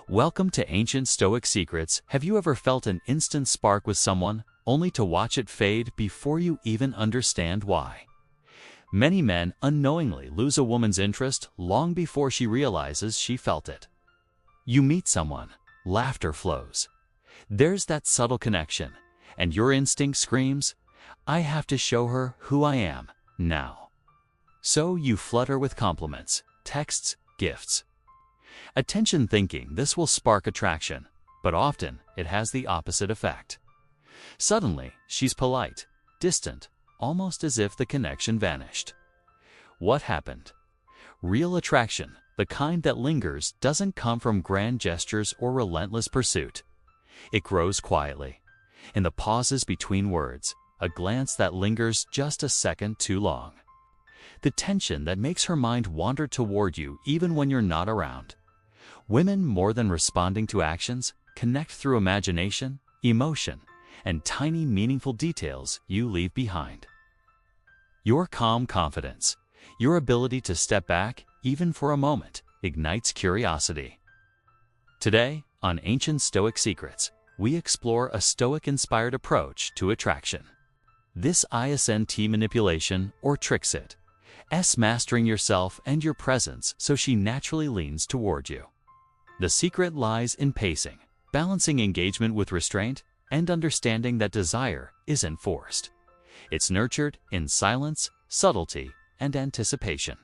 Welcome to Ancient Stoic Secrets. Have you ever felt an instant spark with someone, only to watch it fade before you even understand why? Many men unknowingly lose a woman's interest long before she realizes she felt it. You meet someone, laughter flows. There's that subtle connection, and your instinct screams, "I have to show her who I am, now." So you flutter with compliments, texts, gifts. Attention thinking this will spark attraction, but often it has the opposite effect. Suddenly, she's polite, distant, almost as if the connection vanished. What happened? Real attraction, the kind that lingers, doesn't come from grand gestures or relentless pursuit. It grows quietly, in the pauses between words, a glance that lingers just a second too long. The tension that makes her mind wander toward you even when you're not around. Women, more than responding to actions, connect through imagination, emotion, and tiny meaningful details you leave behind. Your calm confidence, your ability to step back, even for a moment, ignites curiosity. Today, on Ancient Stoic Secrets, we explore a Stoic-inspired approach to attraction. This isn't manipulation or tricks it. Mastering yourself and your presence so she naturally leans toward you. The secret lies in pacing, balancing engagement with restraint, and understanding that desire isn't forced. It's nurtured in silence, subtlety, and anticipation.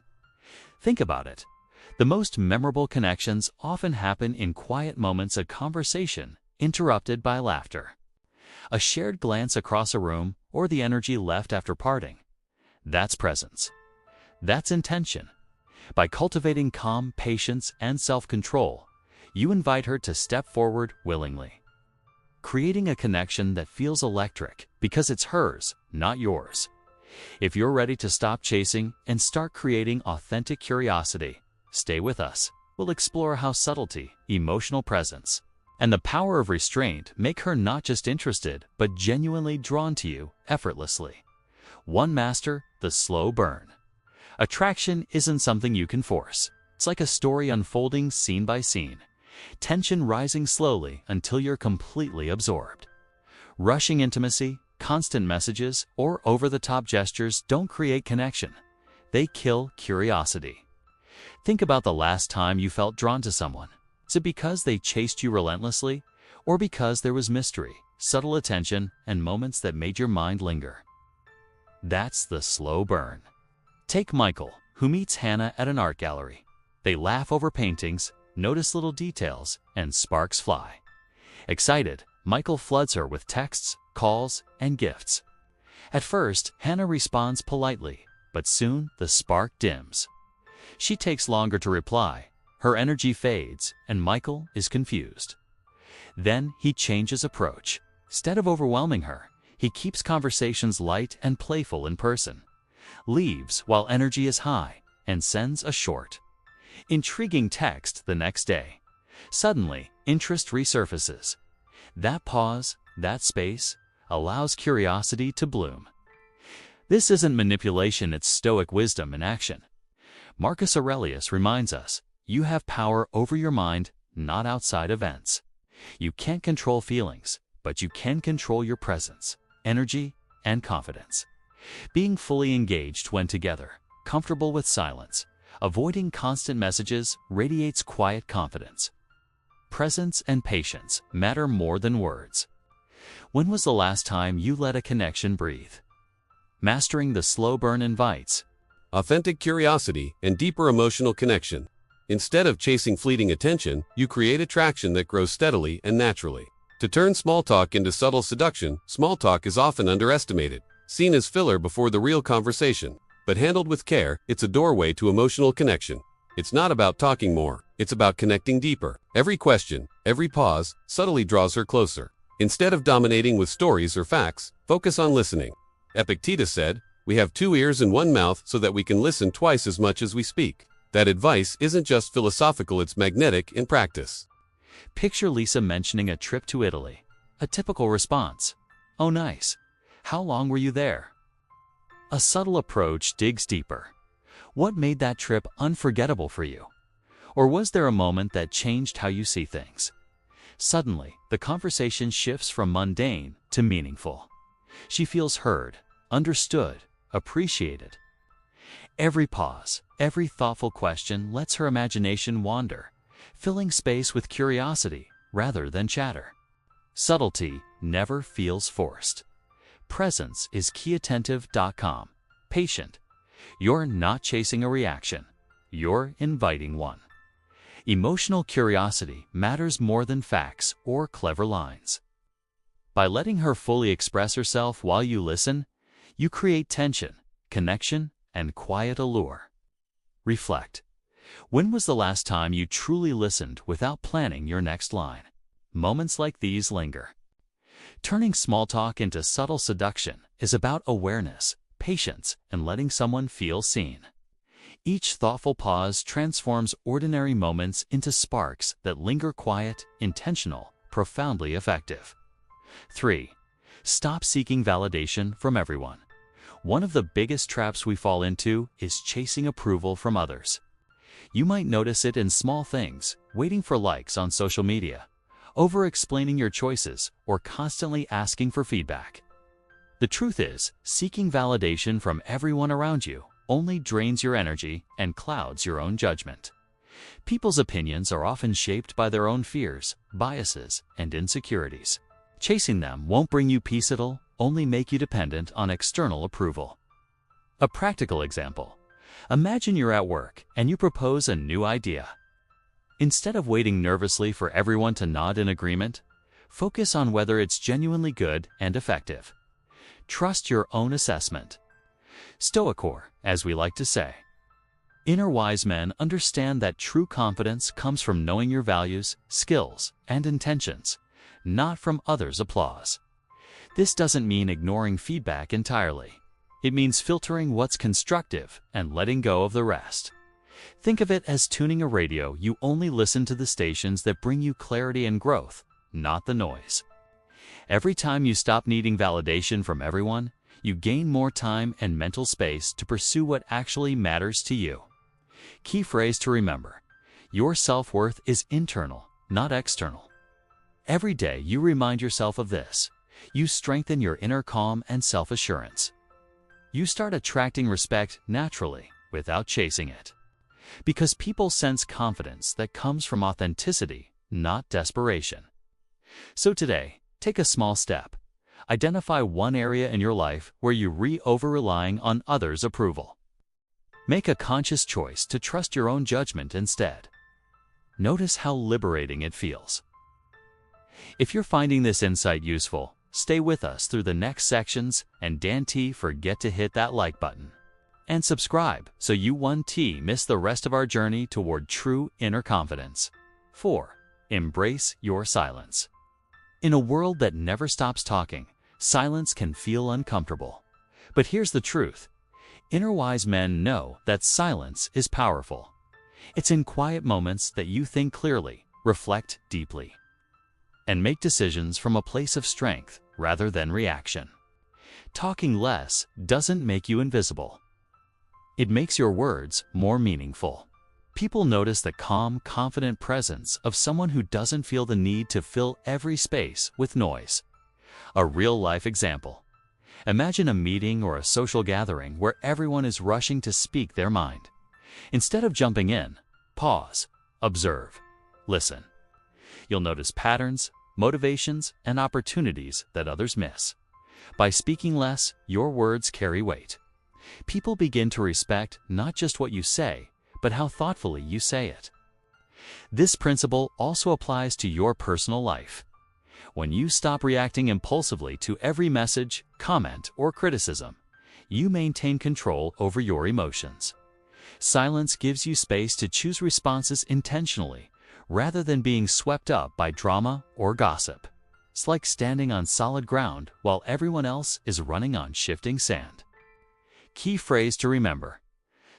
Think about it. The most memorable connections often happen in quiet moments of conversation interrupted by laughter. A shared glance across a room or the energy left after parting. That's presence. That's intention. By cultivating calm, patience, and self-control, you invite her to step forward willingly, creating a connection that feels electric because it's hers, not yours. If you're ready to stop chasing and start creating authentic curiosity, stay with us. We'll explore how subtlety, emotional presence, and the power of restraint make her not just interested, but genuinely drawn to you effortlessly. One master, the slow burn. Attraction isn't something you can force. It's like a story unfolding scene by scene. Tension rising slowly until you're completely absorbed. Rushing intimacy, constant messages, or over-the-top gestures don't create connection. They kill curiosity. Think about the last time you felt drawn to someone. Is it because they chased you relentlessly, or because there was mystery, subtle attention, and moments that made your mind linger? That's the slow burn. Take Michael, who meets Hannah at an art gallery. They laugh over paintings, notice little details, and sparks fly. Excited, Michael floods her with texts, calls, and gifts. At first, Hannah responds politely, but soon the spark dims. She takes longer to reply, her energy fades, and Michael is confused. Then he changes approach. Instead of overwhelming her, he keeps conversations light and playful in person, leaves while energy is high, and sends a short, intriguing text the next day. Suddenly, interest resurfaces. That pause, that space, allows curiosity to bloom. This isn't manipulation, it's Stoic wisdom in action. Marcus Aurelius reminds us, you have power over your mind, not outside events. You can't control feelings, but you can control your presence, energy, and confidence. Being fully engaged when together, comfortable with silence, avoiding constant messages radiates quiet confidence. Presence and patience matter more than words. When was the last time you let a connection breathe? Mastering the slow burn invites authentic curiosity and deeper emotional connection. Instead of chasing fleeting attention, you create attraction that grows steadily and naturally. To turn small talk into subtle seduction, small talk is often underestimated, seen as filler before the real conversation. But handled with care, it's a doorway to emotional connection. It's not about talking more, it's about connecting deeper. Every question, every pause, subtly draws her closer. Instead of dominating with stories or facts, focus on listening. Epictetus said, "We have 2 ears and 1 mouth so that we can listen twice as much as we speak." That advice isn't just philosophical, it's magnetic in practice. Picture Lisa mentioning a trip to Italy. A typical response, "Oh, nice. How long were you there?" A subtle approach digs deeper. What made that trip unforgettable for you? Or was there a moment that changed how you see things? Suddenly, the conversation shifts from mundane to meaningful. She feels heard, understood, appreciated. Every pause, every thoughtful question lets her imagination wander, filling space with curiosity rather than chatter. Subtlety never feels forced. Presence is keyattentive.com. Patient. You're not chasing a reaction. You're inviting one. Emotional curiosity matters more than facts or clever lines. By letting her fully express herself while you listen, you create tension, connection, and quiet allure. Reflect. When was the last time you truly listened without planning your next line? Moments like these linger. Turning small talk into subtle seduction is about awareness, patience, and letting someone feel seen. Each thoughtful pause transforms ordinary moments into sparks that linger quiet, intentional, profoundly effective. 3. Stop seeking validation from everyone. One of the biggest traps we fall into is chasing approval from others. You might notice it in small things, waiting for likes on social media, over-explaining your choices, or constantly asking for feedback. The truth is, seeking validation from everyone around you only drains your energy and clouds your own judgment. People's opinions are often shaped by their own fears, biases, and insecurities. Chasing them won't bring you peace, it'll only make you dependent on external approval. A practical example. Imagine you're at work and you propose a new idea. Instead of waiting nervously for everyone to nod in agreement, focus on whether it's genuinely good and effective. Trust your own assessment. Stoic, as we like to say. Inner wise men understand that true confidence comes from knowing your values, skills, and intentions, not from others' applause. This doesn't mean ignoring feedback entirely. It means filtering what's constructive and letting go of the rest. Think of it as tuning a radio. You only listen to the stations that bring you clarity and growth, not the noise. Every time you stop needing validation from everyone, you gain more time and mental space to pursue what actually matters to you. Key phrase to remember: your self-worth is internal, not external. Every day you remind yourself of this. You strengthen your inner calm and self-assurance. You start attracting respect naturally without chasing it. Because people sense confidence that comes from authenticity, not desperation. So today, take a small step. Identify one area in your life where you over-relying on others' approval. Make a conscious choice to trust your own judgment instead. Notice how liberating it feels. If you're finding this insight useful, stay with us through the next sections, and don't forget to hit that like button. And subscribe so you won't miss the rest of our journey toward true inner confidence. 4. Embrace your silence. In a world that never stops talking, silence can feel uncomfortable. But here's the truth. Inner wise men know that silence is powerful. It's in quiet moments that you think clearly, reflect deeply, and make decisions from a place of strength rather than reaction. Talking less doesn't make you invisible. It makes your words more meaningful. People notice the calm, confident presence of someone who doesn't feel the need to fill every space with noise. A real-life example. Imagine a meeting or a social gathering where everyone is rushing to speak their mind. Instead of jumping in, pause, observe, listen. You'll notice patterns, motivations, and opportunities that others miss. By speaking less, your words carry weight. People begin to respect not just what you say, but how thoughtfully you say it. This principle also applies to your personal life. When you stop reacting impulsively to every message, comment, or criticism, you maintain control over your emotions. Silence gives you space to choose responses intentionally, rather than being swept up by drama or gossip. It's like standing on solid ground while everyone else is running on shifting sand. Key phrase to remember: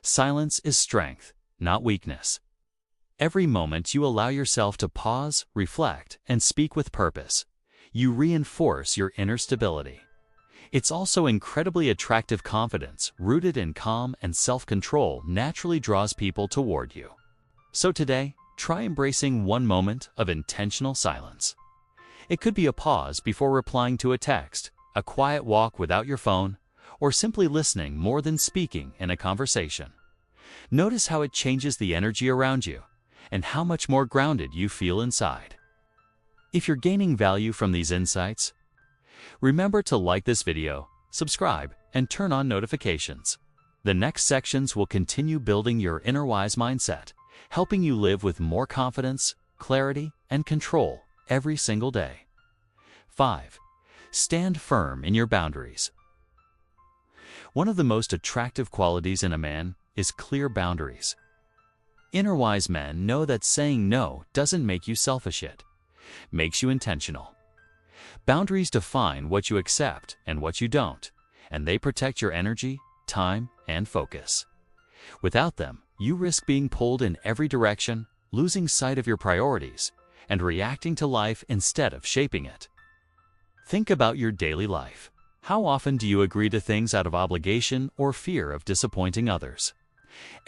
silence is strength, not weakness. Every moment you allow yourself to pause, reflect, and speak with purpose, you reinforce your inner stability. It's also incredibly attractive. Confidence, rooted in calm and self-control, naturally draws people toward you. So today, try embracing one moment of intentional silence. It could be a pause before replying to a text, a quiet walk without your phone, or simply listening more than speaking in a conversation. Notice how it changes the energy around you and how much more grounded you feel inside. If you're gaining value from these insights, remember to like this video, subscribe, and turn on notifications. The next sections will continue building your inner wise mindset, helping you live with more confidence, clarity, and control every single day. 5. Stand firm in your boundaries. One of the most attractive qualities in a man is clear boundaries. Inner wise men know that saying no doesn't make you selfish, it makes you intentional. Boundaries define what you accept and what you don't, and they protect your energy, time, and focus. Without them, you risk being pulled in every direction, losing sight of your priorities, and reacting to life instead of shaping it. Think about your daily life. How often do you agree to things out of obligation or fear of disappointing others?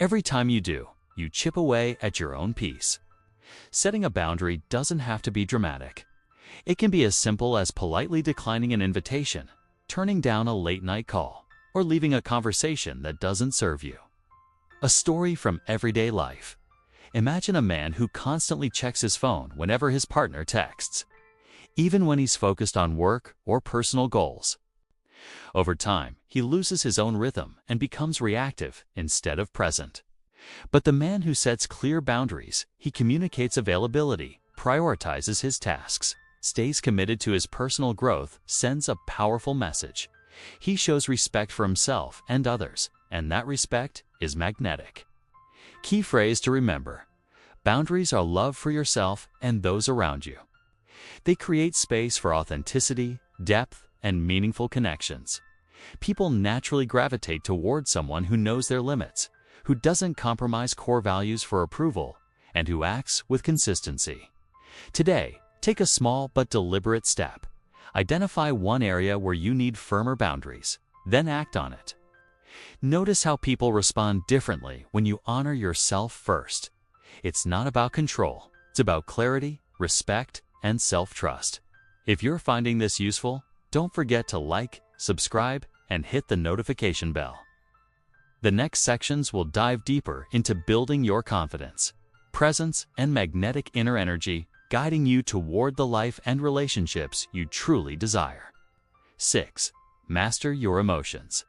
Every time you do, you chip away at your own peace. Setting a boundary doesn't have to be dramatic. It can be as simple as politely declining an invitation, turning down a late-night call, or leaving a conversation that doesn't serve you. A story from everyday life. Imagine a man who constantly checks his phone whenever his partner texts, even when he's focused on work or personal goals. Over time, he loses his own rhythm and becomes reactive instead of present. But the man who sets clear boundaries, he communicates availability, prioritizes his tasks, stays committed to his personal growth, sends a powerful message. He shows respect for himself and others, and that respect is magnetic. Key phrase to remember: boundaries are love for yourself and those around you. They create space for authenticity, depth, and meaningful connections. People naturally gravitate toward someone who knows their limits, who doesn't compromise core values for approval, and who acts with consistency. Today, take a small but deliberate step. Identify one area where you need firmer boundaries, then act on it. Notice how people respond differently when you honor yourself first. It's not about control, it's about clarity, respect, and self-trust. If you're finding this useful, don't forget to like, subscribe, and hit the notification bell. The next sections will dive deeper into building your confidence, presence, and magnetic inner energy, guiding you toward the life and relationships you truly desire. 6. Master your emotions.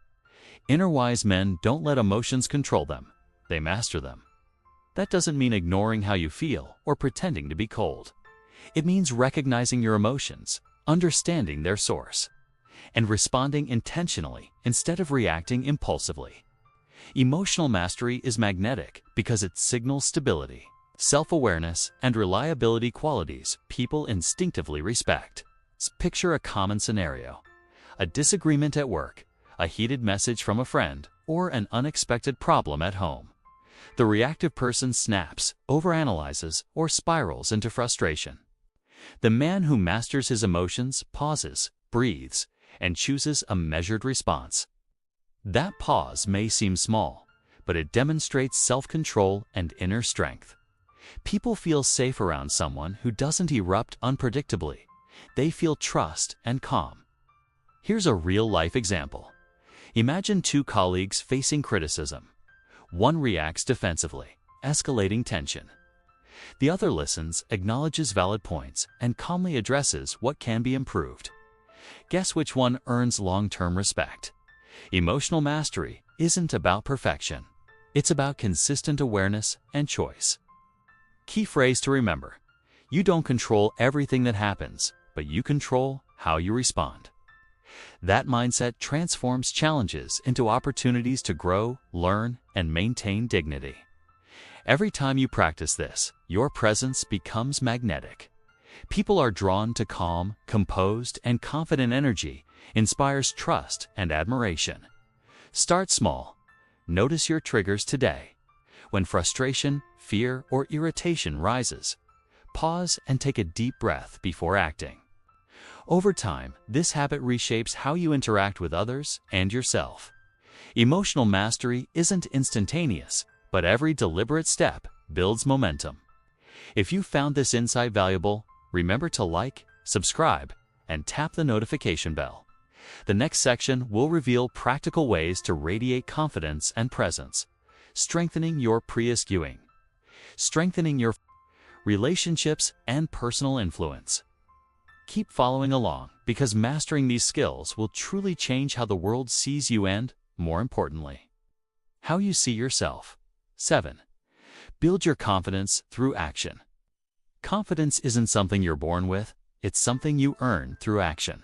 Inner wise men don't let emotions control them, they master them. That doesn't mean ignoring how you feel or pretending to be cold. It means recognizing your emotions, understanding their source, and responding intentionally instead of reacting impulsively. Emotional mastery is magnetic because it signals stability, self-awareness, and reliability, qualities people instinctively respect. Picture a common scenario: a disagreement at work, a heated message from a friend, or an unexpected problem at home. The reactive person snaps, overanalyzes, or spirals into frustration. The man who masters his emotions pauses, breathes, and chooses a measured response. That pause may seem small, but it demonstrates self-control and inner strength. People feel safe around someone who doesn't erupt unpredictably. They feel trust and calm. Here's a real-life example. Imagine two colleagues facing criticism. One reacts defensively, escalating tension. The other listens, acknowledges valid points, and calmly addresses what can be improved. Guess which one earns long-term respect? Emotional mastery isn't about perfection. It's about consistent awareness and choice. Key phrase to remember: you don't control everything that happens, but you control how you respond. That mindset transforms challenges into opportunities to grow, learn, and maintain dignity. Every time you practice this, your presence becomes magnetic. People are drawn to calm, composed, and confident energy, inspires trust and admiration. Start small. Notice your triggers today. When frustration, fear, or irritation rises, pause and take a deep breath before acting. Over time, this habit reshapes how you interact with others and yourself. Emotional mastery isn't instantaneous, but every deliberate step builds momentum. If you found this insight valuable, remember to like, subscribe, and tap the notification bell. The next section will reveal practical ways to radiate confidence and presence, strengthening your pre-isquing, strengthening your relationships and personal influence. Keep following along, because mastering these skills will truly change how the world sees you and, more importantly, how you see yourself. 7. Build your confidence through action. Confidence isn't something you're born with, it's something you earn through action.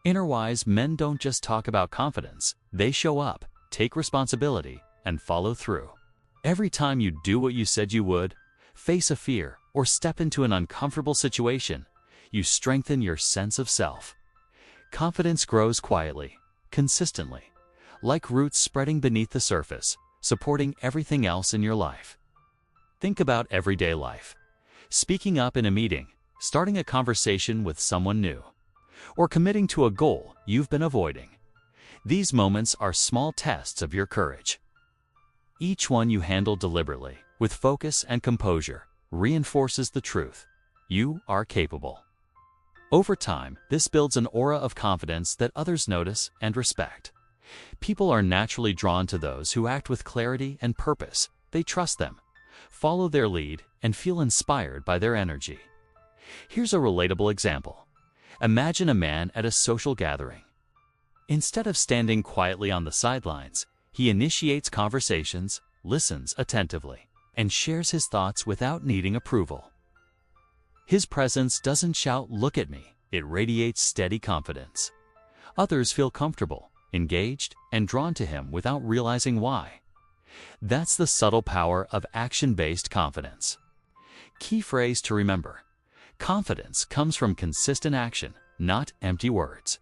Inner-wise men don't just talk about confidence, they show up, take responsibility, and follow through. Every time you do what you said you would, face a fear, or step into an uncomfortable situation, you strengthen your sense of self. Confidence grows quietly, consistently, like roots spreading beneath the surface, supporting everything else in your life. Think about everyday life. Speaking up in a meeting, starting a conversation with someone new, or committing to a goal you've been avoiding. These moments are small tests of your courage. Each one you handle deliberately, with focus and composure, reinforces the truth: you are capable. Over time, this builds an aura of confidence that others notice and respect. People are naturally drawn to those who act with clarity and purpose. They trust them, follow their lead, and feel inspired by their energy. Here's a relatable example. Imagine a man at a social gathering. Instead of standing quietly on the sidelines, he initiates conversations, listens attentively, and shares his thoughts without needing approval. His presence doesn't shout, "Look at me," it radiates steady confidence. Others feel comfortable, engaged, and drawn to him without realizing why. That's the subtle power of action-based confidence. Key phrase to remember: confidence comes from consistent action, not empty words.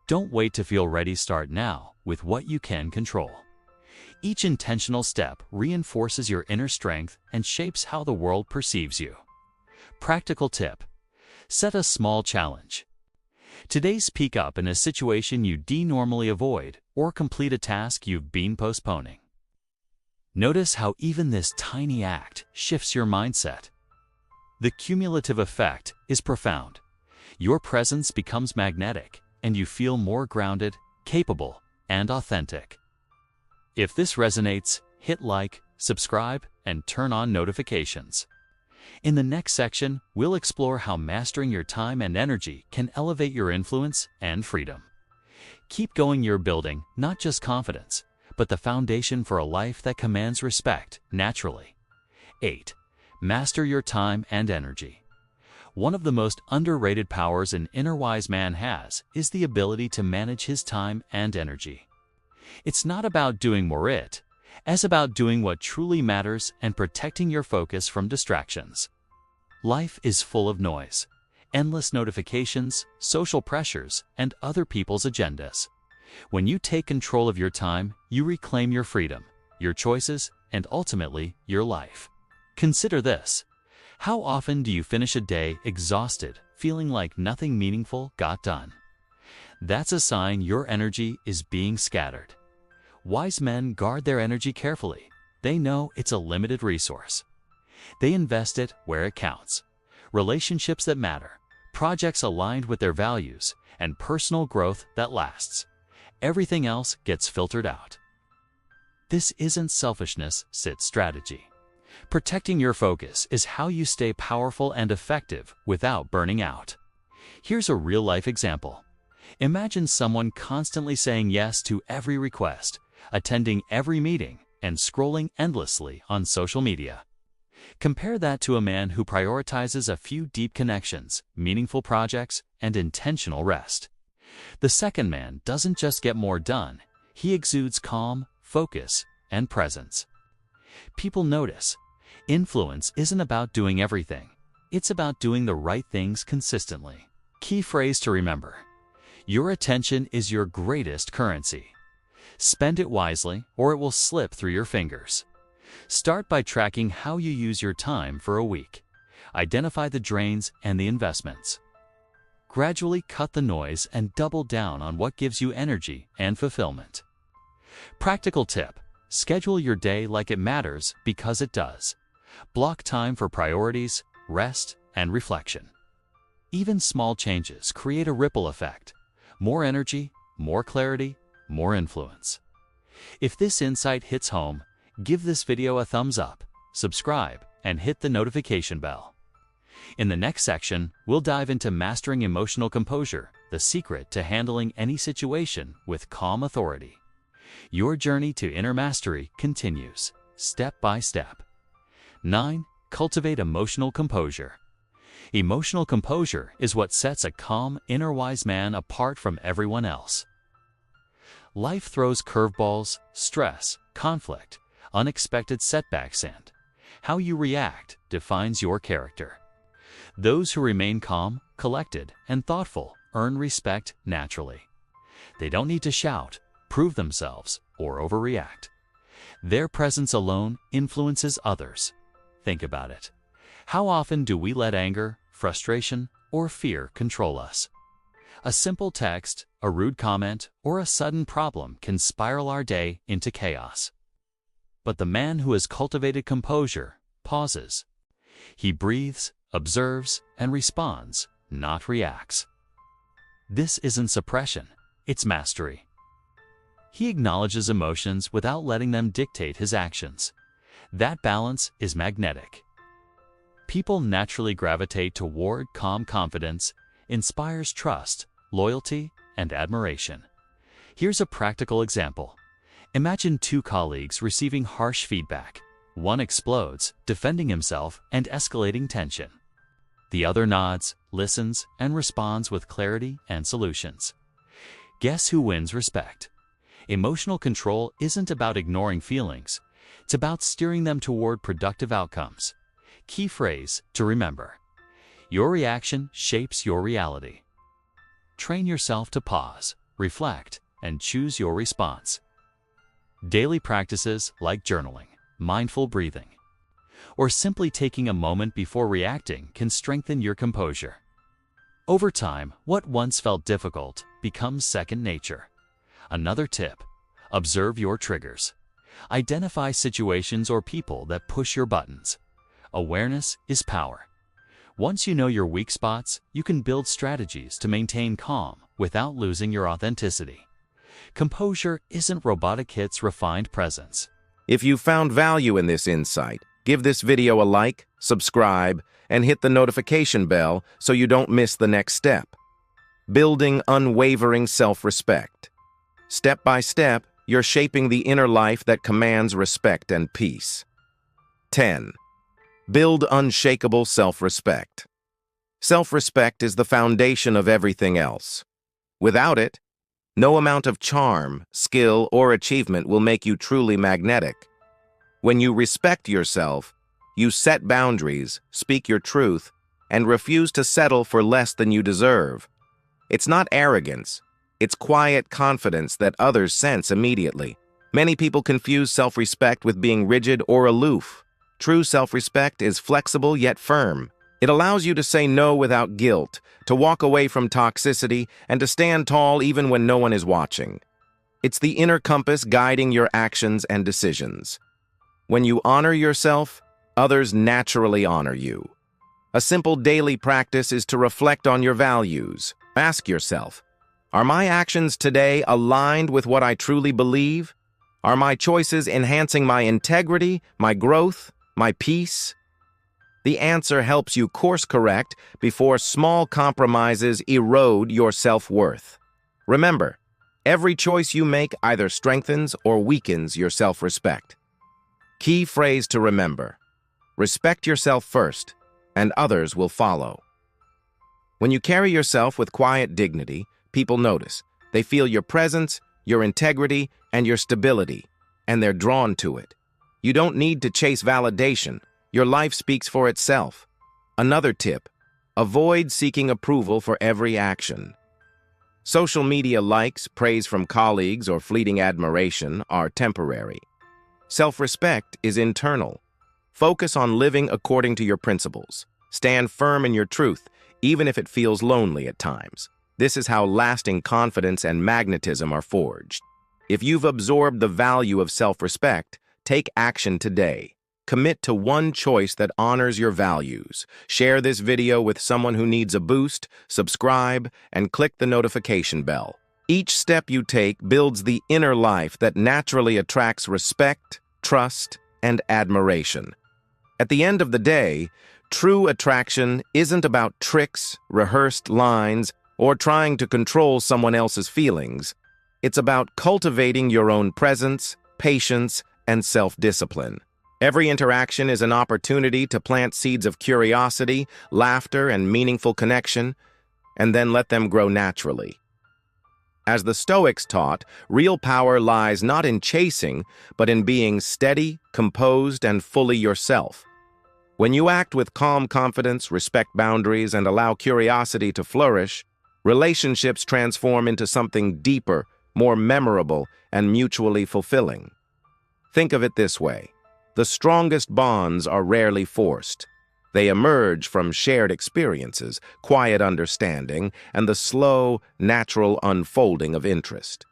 Don't wait to feel ready. Start now with what you can control. Each intentional step reinforces your inner strength and shapes how the world perceives you. Practical tip: set a small challenge. Today, speak up in a situation you normally avoid, or complete a task you've been postponing. Notice how even this tiny act shifts your mindset. The cumulative effect is profound. Your presence becomes magnetic, and you feel more grounded, capable, and authentic. If this resonates, hit like, subscribe, and turn on notifications. In the next section, we'll explore how mastering your time and energy can elevate your influence and freedom. Keep going. You're building not just confidence, but the foundation for a life that commands respect naturally. 8. Master your time and energy. One of the most underrated powers an inner wise man has is the ability to manage his time and energy. It's not about doing more as about doing what truly matters and protecting your focus from distractions. Life is full of noise, endless notifications, social pressures, and other people's agendas. When you take control of your time, you reclaim your freedom, your choices, and ultimately, your life. Consider this. How often do you finish a day exhausted, feeling like nothing meaningful got done? That's a sign your energy is being scattered. Wise men guard their energy carefully. They know it's a limited resource. They invest it where it counts. Relationships that matter, projects aligned with their values, and personal growth that lasts. Everything else gets filtered out. This isn't selfishness, it's strategy. Protecting your focus is how you stay powerful and effective without burning out. Here's a real-life example. Imagine someone constantly saying yes to every request, attending every meeting, and scrolling endlessly on social media. Compare that to a man who prioritizes a few deep connections, meaningful projects, and intentional rest. The second man doesn't just get more done, he exudes calm, focus, and presence. People notice. Influence isn't about doing everything. It's about doing the right things consistently. Key phrase to remember: your attention is your greatest currency. Spend it wisely, or it will slip through your fingers. Start by tracking how you use your time for a week. Identify the drains and the investments. Gradually cut the noise and double down on what gives you energy and fulfillment. Practical tip: schedule your day like it matters, because it does. Block time for priorities, rest, and reflection. Even small changes create a ripple effect. More energy, more clarity, more influence. If this insight hits home, give this video a thumbs up, subscribe, and hit the notification bell. In the next section, we'll dive into mastering emotional composure, the secret to handling any situation with calm authority. Your journey to inner mastery continues, step by step. 9. Cultivate emotional composure. Emotional composure is what sets a calm, inner wise man apart from everyone else. Life throws curveballs, stress, conflict, unexpected setbacks, and how you react defines your character. Those who remain calm, collected, and thoughtful earn respect naturally. They don't need to shout, prove themselves, or overreact. Their presence alone influences others. Think about it. How often do we let anger, frustration, or fear control us? A simple text, a rude comment, or a sudden problem can spiral our day into chaos. But the man who has cultivated composure pauses. He breathes, observes, and responds, not reacts. This isn't suppression, it's mastery. He acknowledges emotions without letting them dictate his actions. That balance is magnetic. People naturally gravitate toward calm confidence, inspires trust, loyalty, and admiration. Here's a practical example. Imagine two colleagues receiving harsh feedback. One explodes, defending himself and escalating tension. The other nods, listens, and responds with clarity and solutions. Guess who wins respect? Emotional control isn't about ignoring feelings. It's about steering them toward productive outcomes. Key phrase to remember. Your reaction shapes your reality. Train yourself to pause, reflect, and choose your response. Daily practices like journaling, mindful breathing, or simply taking a moment before reacting can strengthen your composure. Over time, what once felt difficult becomes second nature. Another tip: observe your triggers. Identify situations or people that push your buttons. Awareness is power. Once you know your weak spots, you can build strategies to maintain calm without losing your authenticity. Composure isn't robotic, it's refined presence. If you found value in this insight, give this video a like, subscribe, and hit the notification bell so you don't miss the next step. Building unwavering self-respect. Step by step, you're shaping the inner life that commands respect and peace. 10. Build unshakable self-respect. Self-respect is the foundation of everything else. Without it, no amount of charm, skill, or achievement will make you truly magnetic. When you respect yourself, you set boundaries, speak your truth, and refuse to settle for less than you deserve. It's not arrogance. It's quiet confidence that others sense immediately. Many people confuse self-respect with being rigid or aloof. True self-respect is flexible yet firm. It allows you to say no without guilt, to walk away from toxicity, and to stand tall even when no one is watching. It's the inner compass guiding your actions and decisions. When you honor yourself, others naturally honor you. A simple daily practice is to reflect on your values. Ask yourself, are my actions today aligned with what I truly believe? Are my choices enhancing my integrity, my growth, my peace? The answer helps you course correct before small compromises erode your self-worth. Remember, every choice you make either strengthens or weakens your self-respect. Key phrase to remember: respect yourself first, and others will follow. When you carry yourself with quiet dignity, people notice. They feel your presence, your integrity, and your stability, and they're drawn to it. You don't need to chase validation. Your life speaks for itself. Another tip: avoid seeking approval for every action. Social media likes, praise from colleagues, or fleeting admiration are temporary. Self-respect is internal. Focus on living according to your principles. Stand firm in your truth, even if it feels lonely at times. This is how lasting confidence and magnetism are forged. If you've absorbed the value of self-respect, take action today. Commit to one choice that honors your values. Share this video with someone who needs a boost, subscribe, and click the notification bell. Each step you take builds the inner life that naturally attracts respect, trust, and admiration. At the end of the day, true attraction isn't about tricks, rehearsed lines, or trying to control someone else's feelings. It's about cultivating your own presence, patience, and self-discipline. Every interaction is an opportunity to plant seeds of curiosity, laughter, and meaningful connection, and then let them grow naturally. As the Stoics taught, real power lies not in chasing, but in being steady, composed, and fully yourself. When you act with calm confidence, respect boundaries, and allow curiosity to flourish, relationships transform into something deeper, more memorable, and mutually fulfilling. Think of it this way. The strongest bonds are rarely forced. They emerge from shared experiences, quiet understanding, and the slow, natural unfolding of interest.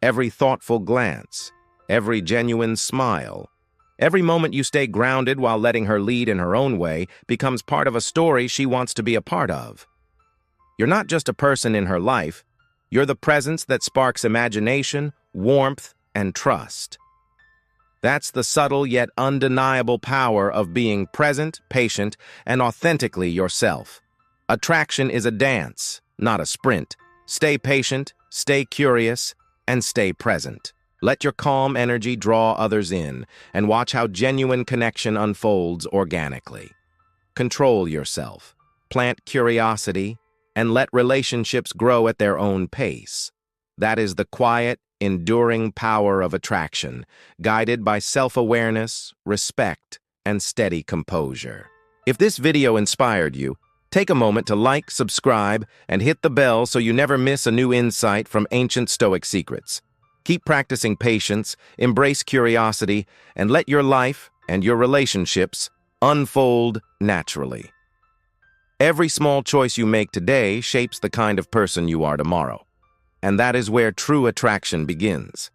Every thoughtful glance, every genuine smile, every moment you stay grounded while letting her lead in her own way becomes part of a story she wants to be a part of. You're not just a person in her life, you're the presence that sparks imagination, warmth, and trust. That's the subtle yet undeniable power of being present, patient, and authentically yourself. Attraction is a dance, not a sprint. Stay patient, stay curious, and stay present. Let your calm energy draw others in, and watch how genuine connection unfolds organically. Control yourself, plant curiosity, and let relationships grow at their own pace. That is the quiet, enduring power of attraction, guided by self-awareness, respect, and steady composure. If this video inspired you, take a moment to like, subscribe, and hit the bell so you never miss a new insight from ancient Stoic secrets. Keep practicing patience, embrace curiosity, and let your life and your relationships unfold naturally. Every small choice you make today shapes the kind of person you are tomorrow. And that is where true attraction begins.